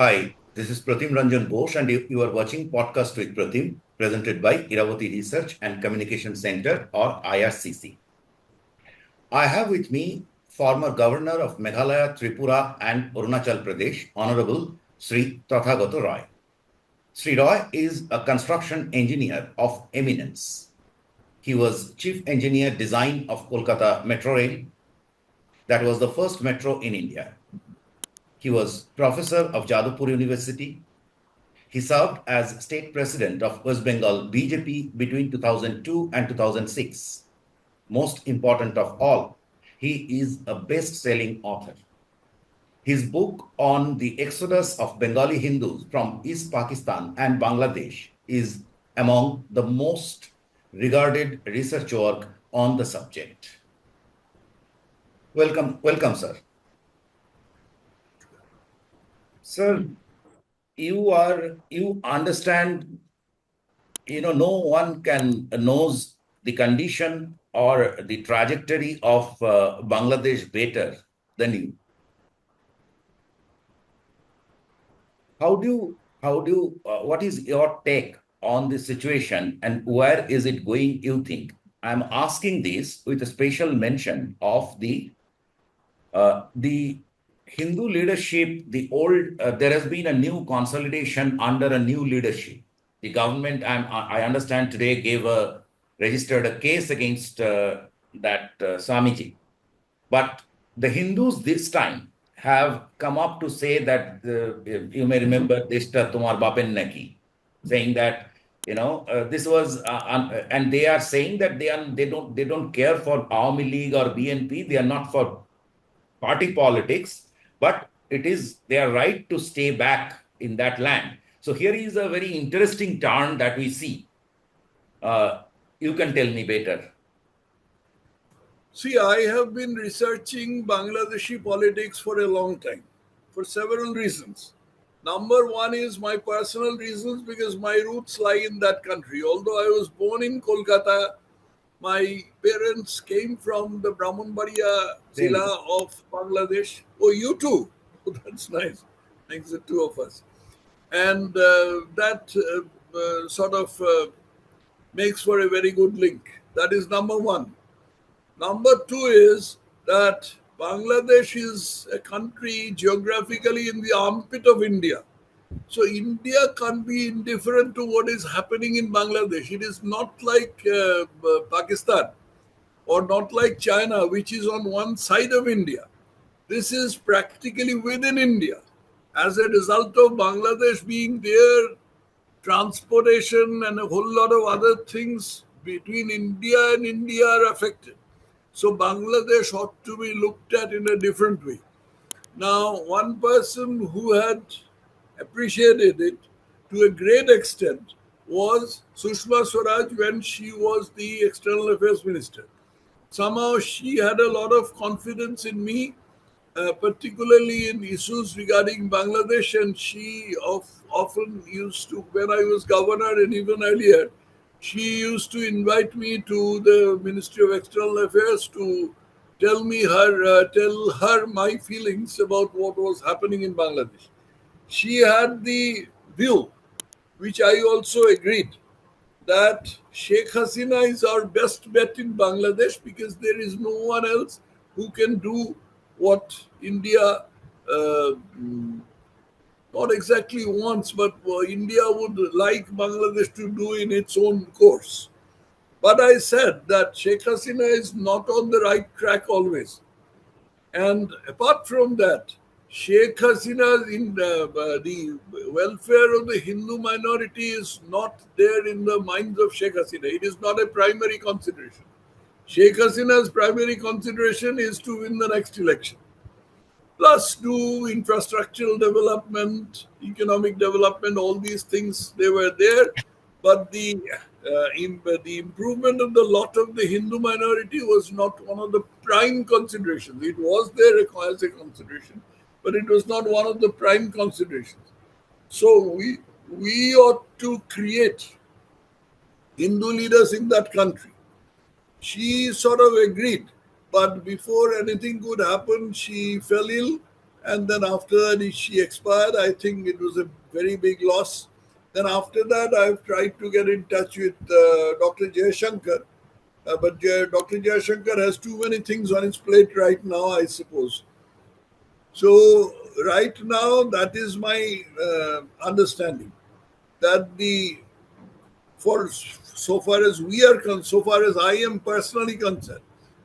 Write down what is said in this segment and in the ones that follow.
Hi, this is Pratim Ranjan Bose, and you are watching Podcast with Pratim, presented by Iravati Research and Communication Center, or IRCC. I have with me former Governor of Meghalaya, Tripura, and Arunachal Pradesh, Honorable Shri Tathagata Roy. Shri Roy is a construction engineer of eminence. He was Chief Engineer Design of Kolkata Metro Rail. That was the first metro in India. He was Professor of Jadavpur University. He served as state president of West Bengal BJP between 2002 and 2006. Most important of all, he is a best-selling author. His book on the exodus of Bengali Hindus from East Pakistan and Bangladesh is among the most regarded research work on the subject. Welcome, sir. Sir, you understand, no one knows the condition or the trajectory of Bangladesh better than you. What is your take on this situation and where is it going, you think? I'm asking this with a special mention of the Hindu leadership, there has been a new consolidation under a new leadership. The government, I understand today, registered a case against that Swamiji. But the Hindus this time have come up to say that, you may remember, Deshta Tumar Bapen Naki, saying that, this was, and they are saying that they don't care for Awami League or BNP. They are not for party politics, but they are right to stay back in that land. So here is a very interesting turn that we see. You can tell me better. See, I have been researching Bangladeshi politics for a long time, for several reasons. Number one is my personal reasons, because my roots lie in that country. Although I was born in Kolkata, my parents came from the Brahmanbaria Zilla of Bangladesh. Oh, you too? Oh, that's nice. Thanks, the two of us. And that sort of makes for a very good link. That is number one. Number two is that Bangladesh is a country geographically in the armpit of India. So India can't be indifferent to what is happening in Bangladesh. It is not like Pakistan or not like China, which is on one side of India. This is practically within India. As a result of Bangladesh being there, transportation and a whole lot of other things between India and India are affected. So Bangladesh ought to be looked at in a different way. Now, one person who had appreciated it to a great extent was Sushma Swaraj when she was the External Affairs Minister. Somehow she had a lot of confidence in me, particularly in issues regarding Bangladesh, and she often used to, when I was governor and even earlier, she used to invite me to the Ministry of External Affairs to tell her my feelings about what was happening in Bangladesh. She had the view, which I also agreed, that Sheikh Hasina is our best bet in Bangladesh because there is no one else who can do what India not exactly wants, but India would like Bangladesh to do in its own course. But I said that Sheikh Hasina is not on the right track always. And apart from that, Sheikh Hasina, in the welfare of the Hindu minority is not there in the minds of Sheikh Hasina. It is not a primary consideration. Sheikh Hasina's primary consideration is to win the next election. Plus, do infrastructural development, economic development, all these things, they were there. But the improvement of the lot of the Hindu minority was not one of the prime considerations. It was there as a consideration, but it was not one of the prime considerations. So we ought to create Hindu leaders in that country. She sort of agreed, but before anything could happen, she fell ill And then after that, she expired. I think it was a very big loss. Then after that, I've tried to get in touch with Dr. Jayashankar. But Dr. Jayashankar has too many things on his plate right now, I suppose. So right now, that is my understanding that the for so far as so far as I am personally concerned,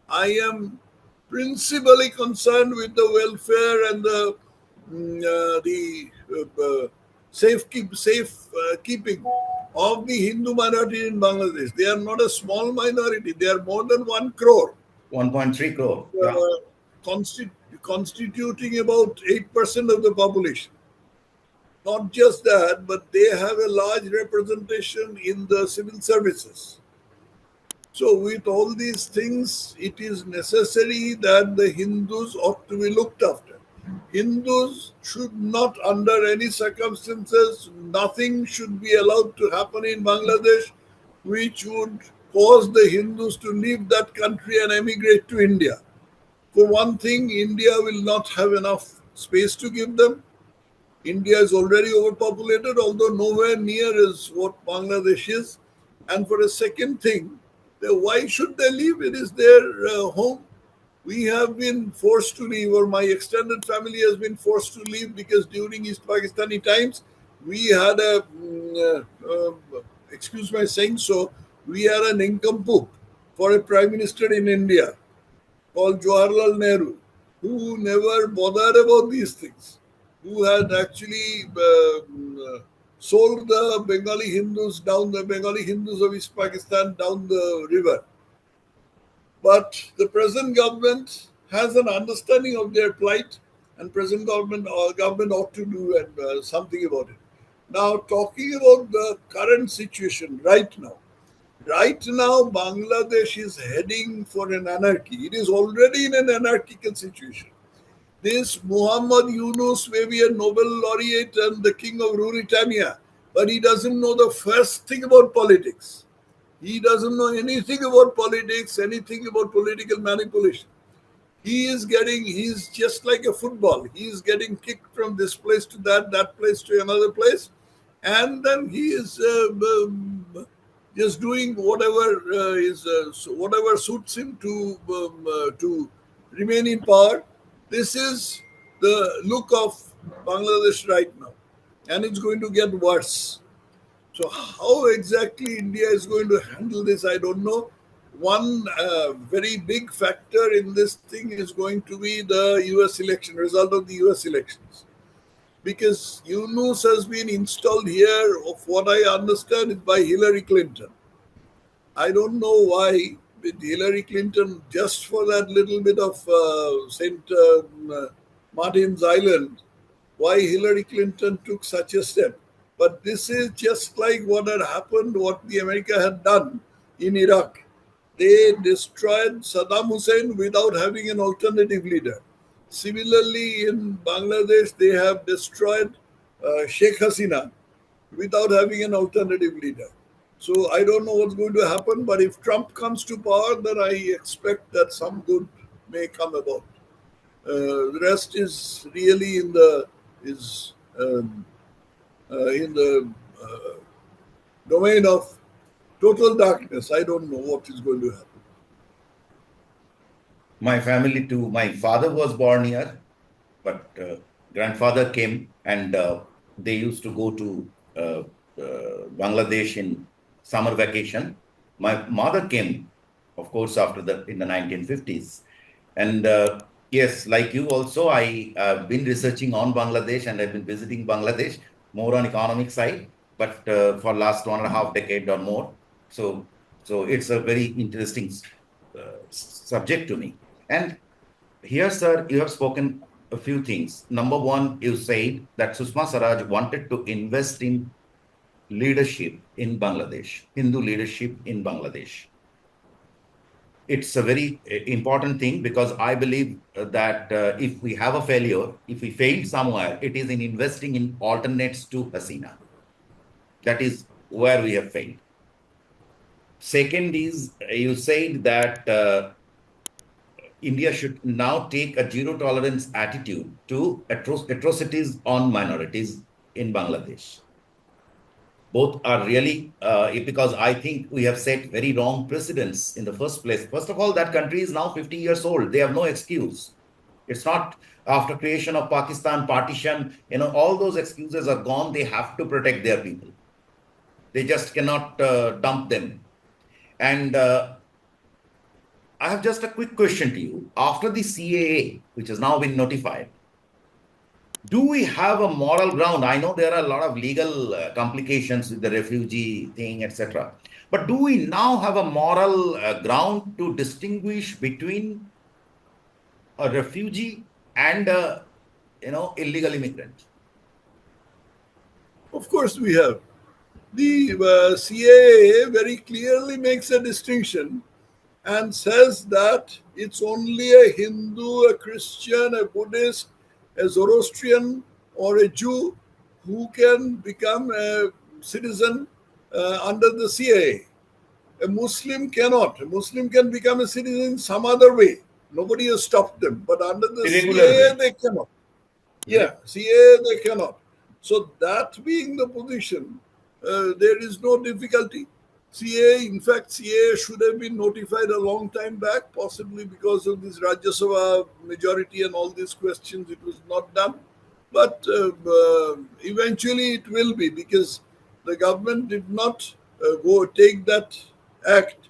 I am principally concerned with the welfare and the safe keeping of the Hindu minority in Bangladesh. They are not a small minority; they are more than 1 crore, 1.3 crore. Yeah. uh, constituting about 8% of the population. Not just that, but they have a large representation in the civil services. So, with all these things, it is necessary that the Hindus ought to be looked after. Hindus should not, under any circumstances, nothing should be allowed to happen in Bangladesh which would cause the Hindus to leave that country and emigrate to India. For one thing, India will not have enough space to give them. India is already overpopulated, although nowhere near is what Bangladesh is. And for a second thing, why should they leave? It is their home. We have been forced to leave, or my extended family has been forced to leave because during East Pakistani times, we had excuse my saying so, we had an nincompoop for a prime minister in India called Jawaharlal Nehru, who never bothered about these things, who had actually sold the Bengali Hindus of East Pakistan down the river. But the present government has an understanding of their plight, and present government ought to do something about it. Now, talking about the current situation right now. Right now, Bangladesh is heading for an anarchy. It is already in an anarchical situation. This Muhammad Yunus may be a Nobel laureate and the king of Ruritania, but he doesn't know the first thing about politics. He doesn't know anything about politics, anything about political manipulation. He's just like a football. He's getting kicked from this place to that place to another place, and then he is just doing whatever suits him to remain in power. This is the look of Bangladesh right now, and it's going to get worse. So, how exactly India is going to handle this, I don't know. One very big factor in this thing is going to be the US election, result of the US elections. Because Yunus has been installed here, of what I understand, is by Hillary Clinton. I don't know why, with Hillary Clinton, just for that little bit of St. Martin's Island, why Hillary Clinton took such a step. But this is just like what had happened, what the America had done in Iraq. They destroyed Saddam Hussein without having an alternative leader. Similarly, in Bangladesh, they have destroyed Sheikh Hasina without having an alternative leader. So I don't know what's going to happen, but if Trump comes to power, then I expect that some good may come about. The rest is really is in the domain of total darkness. I don't know what is going to happen. My family too. My father was born here, but grandfather came and they used to go to Bangladesh in summer vacation. My mother came, of course, after that in the 1950s. And yes, like you also, I have been researching on Bangladesh and I've been visiting Bangladesh more on economic side, but for last 1.5 decade or more. So it's a very interesting subject to me. And here, sir, you have spoken a few things. Number one, you said that Sushma Swaraj wanted to invest in leadership in Bangladesh, Hindu leadership in Bangladesh. It's a very important thing because I believe that if we have a failure, if we fail somewhere, it is in investing in alternates to Hasina. That is where we have failed. Second is you said that India should now take a zero tolerance attitude to atrocities on minorities in Bangladesh. Both are really, because I think we have set very wrong precedents in the first place. First of all, that country is now 50 years old. They have no excuse. It's not after creation of Pakistan, partition, all those excuses are gone. They have to protect their people. They just cannot dump them. And I have just a quick question to you. After the CAA, which has now been notified, do we have a moral ground? I know there are a lot of legal complications with the refugee thing, etc. But do we now have a moral ground to distinguish between a refugee and a illegal immigrant? Of course, we have. The CAA very clearly makes a distinction and says that it's only a Hindu, a Christian, a Buddhist, a Zoroastrian, or a Jew who can become a citizen under the CAA. A Muslim cannot. A Muslim can become a citizen some other way. Nobody has stopped them. But under the Irregular CAA, way, they cannot. is Yeah, it? CAA, they cannot. So that being the position, there is no difficulty. CA, in fact, CA should have been notified a long time back, possibly because of this Rajya Sabha majority and all these questions. It was not done. But eventually it will be, because the government did not go take that act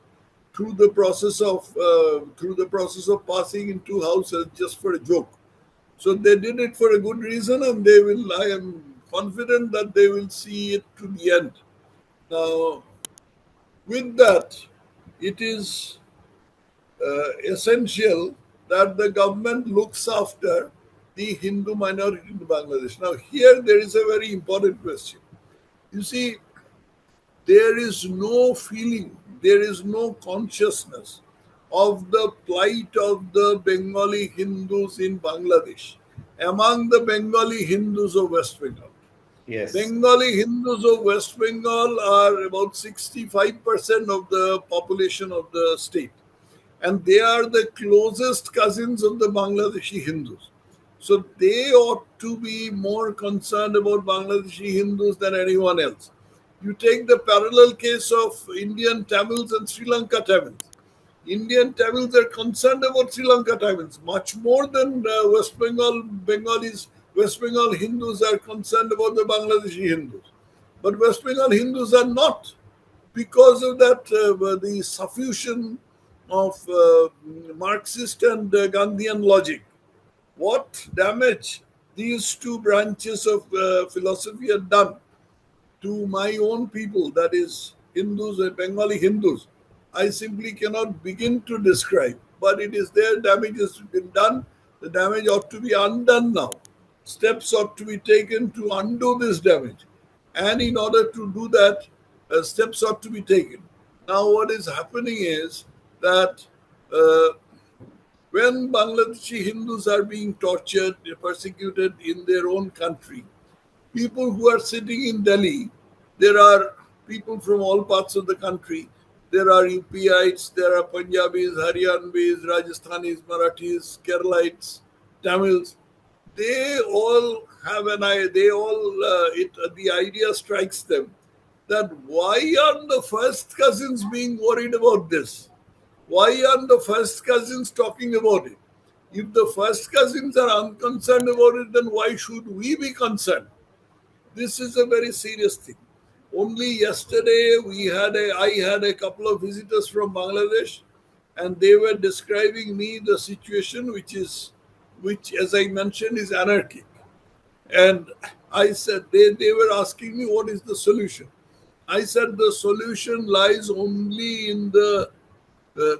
through the process of passing in two houses just for a joke. So they did it for a good reason, and they will. I am confident that they will see it to the end. Now, with that, it is essential that the government looks after the Hindu minority in Bangladesh. Now, here there is a very important question. You see, there is no feeling, there is no consciousness of the plight of the Bengali Hindus in Bangladesh among the Bengali Hindus of West Bengal. Yes. Bengali Hindus of West Bengal are about 65% of the population of the state, and they are the closest cousins of the Bangladeshi Hindus. So they ought to be more concerned about Bangladeshi Hindus than anyone else. You take the parallel case of Indian Tamils and Sri Lanka Tamils. Indian Tamils are concerned about Sri Lanka Tamils much more than West Bengal Bengalis. West Bengal Hindus are concerned about the Bangladeshi Hindus, but West Bengal Hindus are not, because of that the suffusion of Marxist and Gandhian logic. What damage these two branches of philosophy have done to my own people, that is Hindus and Bengali Hindus, I simply cannot begin to describe. But it is their damage has been done. The damage ought to be undone now. Steps ought to be taken to undo this damage. And in order to do that, steps ought to be taken. Now, what is happening is that when Bangladeshi Hindus are being tortured, persecuted in their own country, people who are sitting in Delhi, there are people from all parts of the country. There are UPites, there are Punjabis, Haryanvis, Rajasthanis, Marathis, Keralites, Tamils. They all have an idea. They all the idea strikes them that why aren't the first cousins being worried about this? Why aren't the first cousins talking about it? If the first cousins are unconcerned about it, then why should we be concerned? This is a very serious thing. Only yesterday I had a couple of visitors from Bangladesh, and they were describing me the situation, which as I mentioned is anarchic. And I said they were asking me what is the solution. I said the solution lies only in the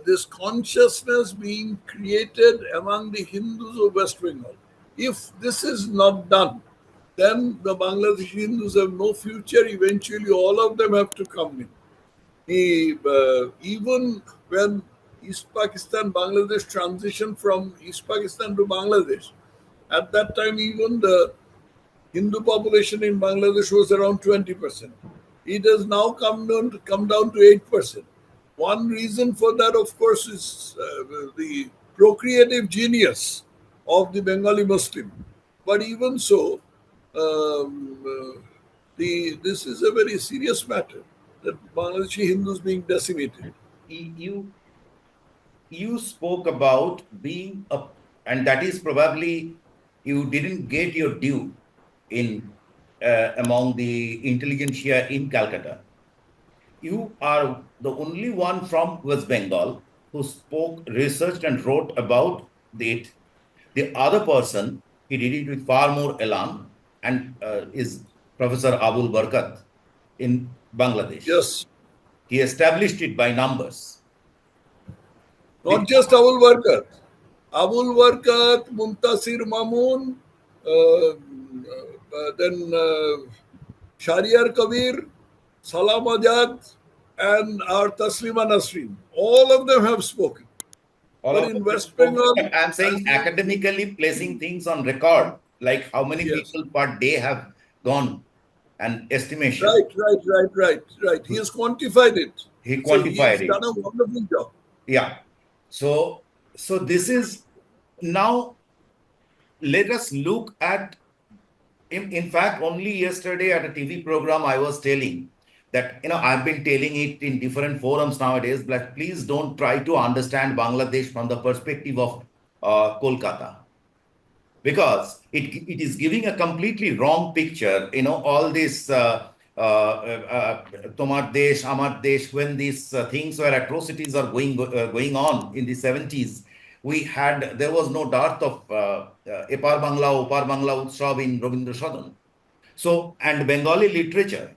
this consciousness being created among the Hindus of West Bengal. If this is not done, then the Bangladeshi Hindus have no future. Eventually, all of them have to come in. Even when East Pakistan, Bangladesh transitioned from East Pakistan to Bangladesh, at that time, even the Hindu population in Bangladesh was around 20%. It has now come down to 8%. One reason for that, of course, is the procreative genius of the Bengali Muslim. But even so, um, this is a very serious matter that Bangladeshi Hindus being decimated. You you spoke about being a, and that is probably you didn't get your due in among the intelligentsia in Calcutta. You are the only one from West Bengal who spoke, researched, and wrote about it. The other person, he did it with far more elan, and is Professor Abul Barkat in Bangladesh. Yes, He established it by numbers. not just Abul Barkat. Abul Barkat, Muntasir Mamun, then Shariar Kabir, Salam Azad, and our Taslima Nasreen. All of them have spoken. All But of in them have West spoken, Bengal, but I'm as saying you, academically placing things on record, like how many yes, people per day have gone, and estimation. right. He has quantified it. He So he's quantified it. done a wonderful job. Yeah. So, so this is now, let us look at, in fact, only yesterday at a TV program, I was telling that, I've been telling it in different forums nowadays, but please don't try to understand Bangladesh from the perspective of Kolkata, because it is giving a completely wrong picture. All this Tomar Desh, Amar Desh, when these things where atrocities are going on in the 70s, there was no dearth of Epar Bangla, Opar Bangla Utsav in Rabindra Sadan. So, and Bengali literature,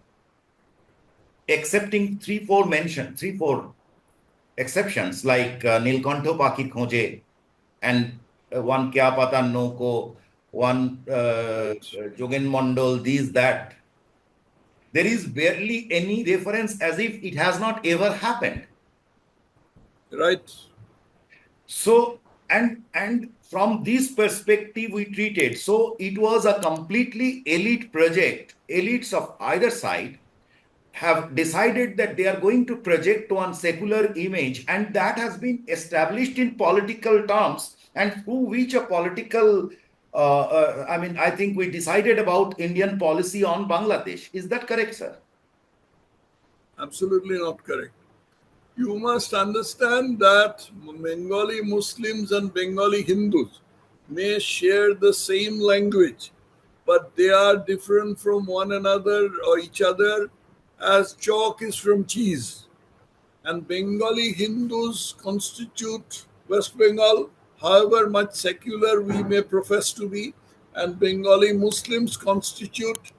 excepting three, four exceptions like Nilkantho Pakir Khoje and one Kya Pata Noko, one Jogen Mondol, these, that. There is barely any reference as if it has not ever happened. Right. So, and from this perspective, we treated. So it was a completely elite project. Elites of either side have decided that they are going to project one secular image, and that has been established in political terms, and through which a political, I think we decided about Indian policy on Bangladesh. Is that correct, sir? Absolutely not correct. You must understand that Bengali Muslims and Bengali Hindus may share the same language, but they are different from one another or each other as chalk is from cheese. And Bengali Hindus constitute West Bengal, however much secular we may profess to be, and Bengali Muslims constitute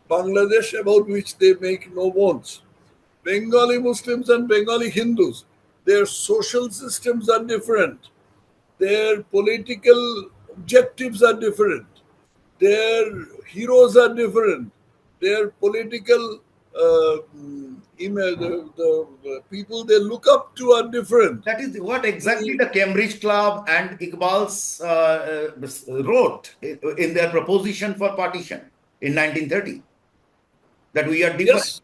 Bangladesh, about which they make no bones. Bengali Muslims and Bengali Hindus, their social systems are different, their political objectives are different, their heroes are different, their political the people they look up to are different. That is what exactly The, the Cambridge Club and Iqbal's wrote in their proposition for partition in 1930, that we are different. yes,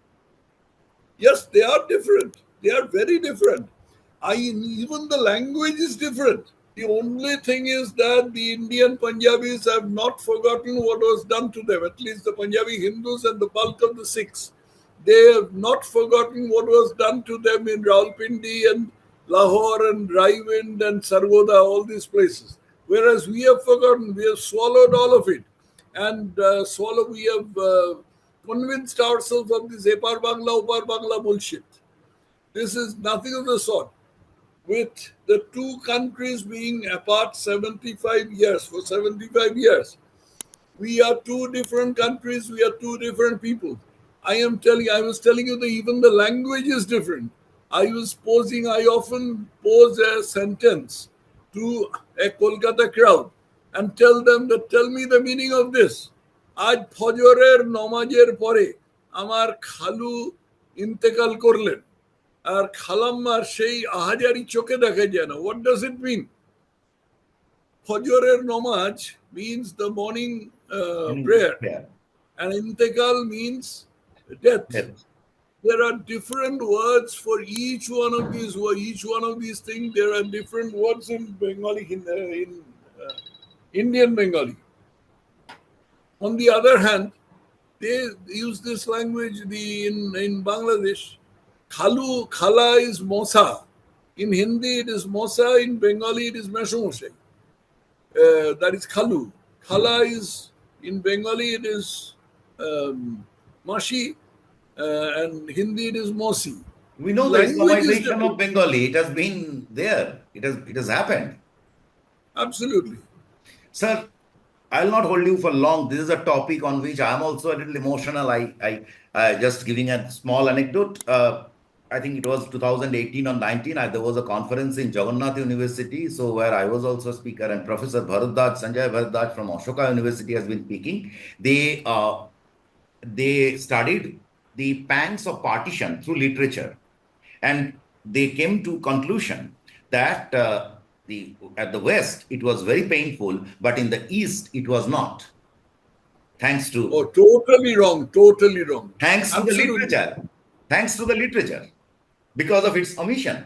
yes, they are different. They are very different. Even the language is different. The only thing is that the Indian Punjabis have not forgotten what was done to them, at least the Punjabi Hindus and the bulk of the Sikhs. They have not forgotten what was done to them in Rawalpindi and Lahore and Raiwind and Sargoda, all these places. Whereas we have forgotten, we have swallowed all of it. And we have convinced ourselves of this Epar Bangla, Upar Bangla bullshit. This is nothing of the sort. With the two countries being apart 75 years, for 75 years, we are two different countries, we are two different people. I was telling you that even the language is different. I often pose a sentence to a Kolkata crowd and tell me the meaning of this. আজ ফজরের নমাজের পরে আমার খালু ইন্তেকাল করলেন আর খালাম্মার সেই আহাজারি চোখে দেখা যায় না. What does it mean? Fajr Namaz means the morning prayer, Yeah. and Intekal means death. Yes. there are different words for each one of these. Each one of these things, there are different words in Bengali, in Indian Bengali. On the other hand, they use this language in Bangladesh. Khala is Mosa. In Hindi, it is Mosa. In Bengali, it is Meshomoshe. That is Khalu. Khala is, in Bengali, it is Mashi. And Hindi, it is Mosi. We know the Language is Islamization different. of Bengali. It has been there. It has happened. Absolutely. Sir, I'll not hold you for long. This is a topic on which I'm also a little emotional. I just giving a small anecdote. I think it was 2018 or 19. There was a conference in Jagannath University, so where I was also a speaker, and Professor Sanjay Bharadwaj from Ashoka University has been speaking. They studied the pangs of partition through literature, and they came to conclusion that at the West it was very painful, but in the East it was not. Thanks to Totally wrong. Totally wrong. thanks to the Absolutely. literature. Thanks to the literature, because of its omission.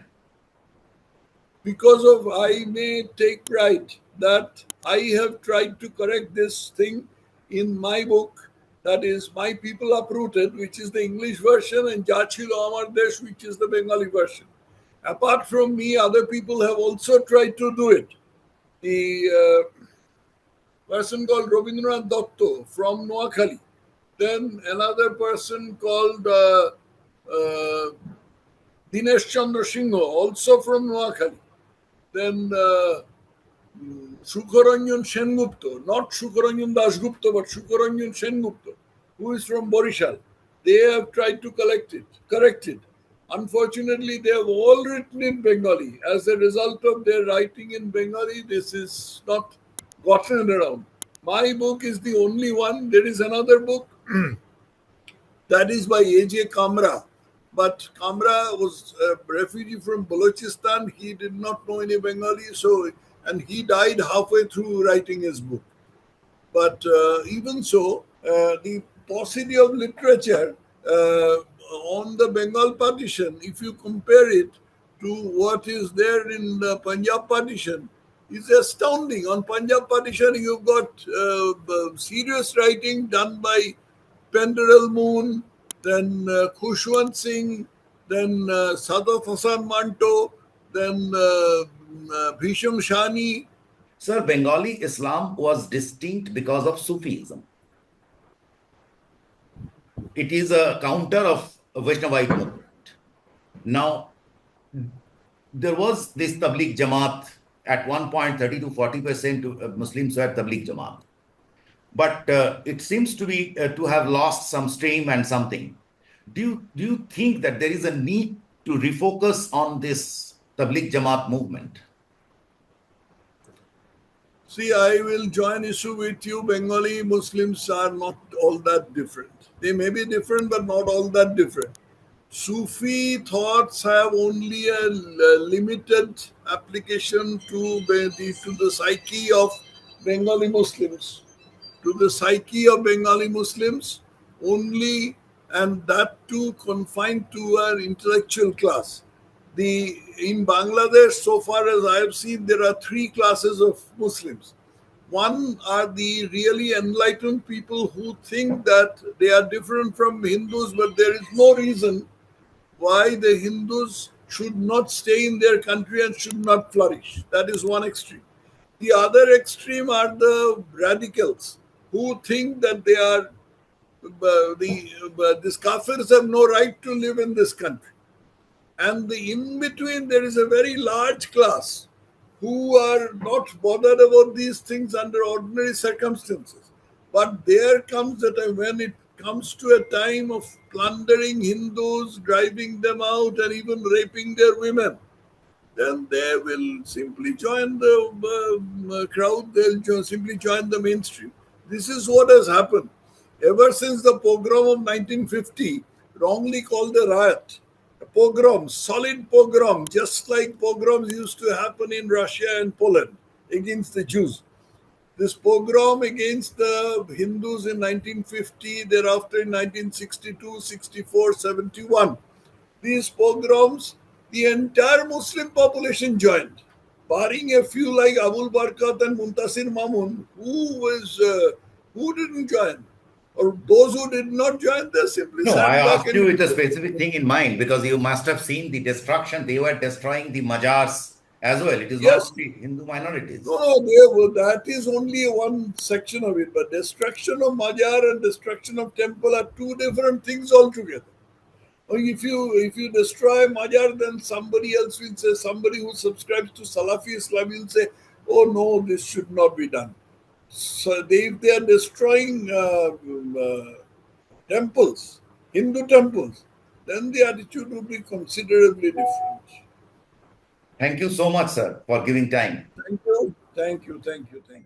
Because of, I may take pride that I have tried to correct this thing in my book, that is My People Uprooted, which is the English version, and Jachilo Amar Desh, which is the Bengali version. Apart from me, other people have also tried to do it. The person called Robindranath Dotto from Noakhali, then another person called Dinesh Chandra Singh, also from Noakhali, then Shukharanjan Sengupta, not Shukharanjan Dasgupta, but Shukharanjan Sengupta, who is from Borishal. They have tried to correct it. Unfortunately, they have all written in Bengali. As a result of their writing in Bengali, this is not gotten around. My book is the only one. There is another book that is by A.J. Kamra. But Kamra was a refugee from Balochistan. He did not know any Bengali, and he died halfway through writing his book. But even so, the paucity of literature on the Bengal partition, if you compare it to what is there in the Punjab partition, is astounding. On Punjab partition, you've got serious writing done by Penderal Moon, then Khushwant Singh, then Sadat Hasan Manto, then Bhisham Shani. Sir, Bengali Islam was distinct because of Sufism. It is a counter of Vaishnavite movement. Now, there was this Tabligh Jamaat. At one point, 30 to 40% of Muslims were Tabligh Jamaat. But it seems to be to have lost some stream and something. Do you think that there is a need to refocus on this Tabligh Jamaat movement? See, I will join issue with you. Bengali Muslims are not all that different. They may be different, but not all that different. Sufi thoughts have only a limited application to the psyche of Bengali Muslims. To the psyche of Bengali Muslims only, and that too confined to an intellectual class. In Bangladesh, so far as I have seen, there are three classes of Muslims. One are the really enlightened people who think that they are different from Hindus, but there is no reason why the Hindus should not stay in their country and should not flourish. That is one extreme. The other extreme are the radicals who think that they are these kafirs have no right to live in this country. And in between, there is a very large class who are not bothered about these things under ordinary circumstances. But there comes a time when it comes to a time of plundering Hindus, driving them out, and even raping their women, then they will simply join the crowd, they'll simply join the mainstream. This is what has happened. Ever since the pogrom of 1950, wrongly called a riot, a pogrom, solid pogrom, just like pogroms used to happen in Russia and Poland against the Jews. This pogrom against the Hindus in 1950, thereafter in 1962, 64, 71. These pogroms, the entire Muslim population joined, barring a few like Abul Barkat and Muntasir Mamun, who didn't join, or those who did not join, they simply No, I sat back asked you and. with a specific thing in mind because you must have seen the destruction. They were destroying the Majars as well. It is not Yes, only Hindu minorities. no, that is only one section of it. But destruction of Majar and destruction of temple are two different things altogether. If you destroy Majar, then somebody else will say, somebody who subscribes to Salafi Islam will say, "Oh no, this should not be done." So if they are destroying temples, Hindu temples, then the attitude would be considerably different. Thank you so much, sir, for giving time. Thank you, thank you, thank you, thank you.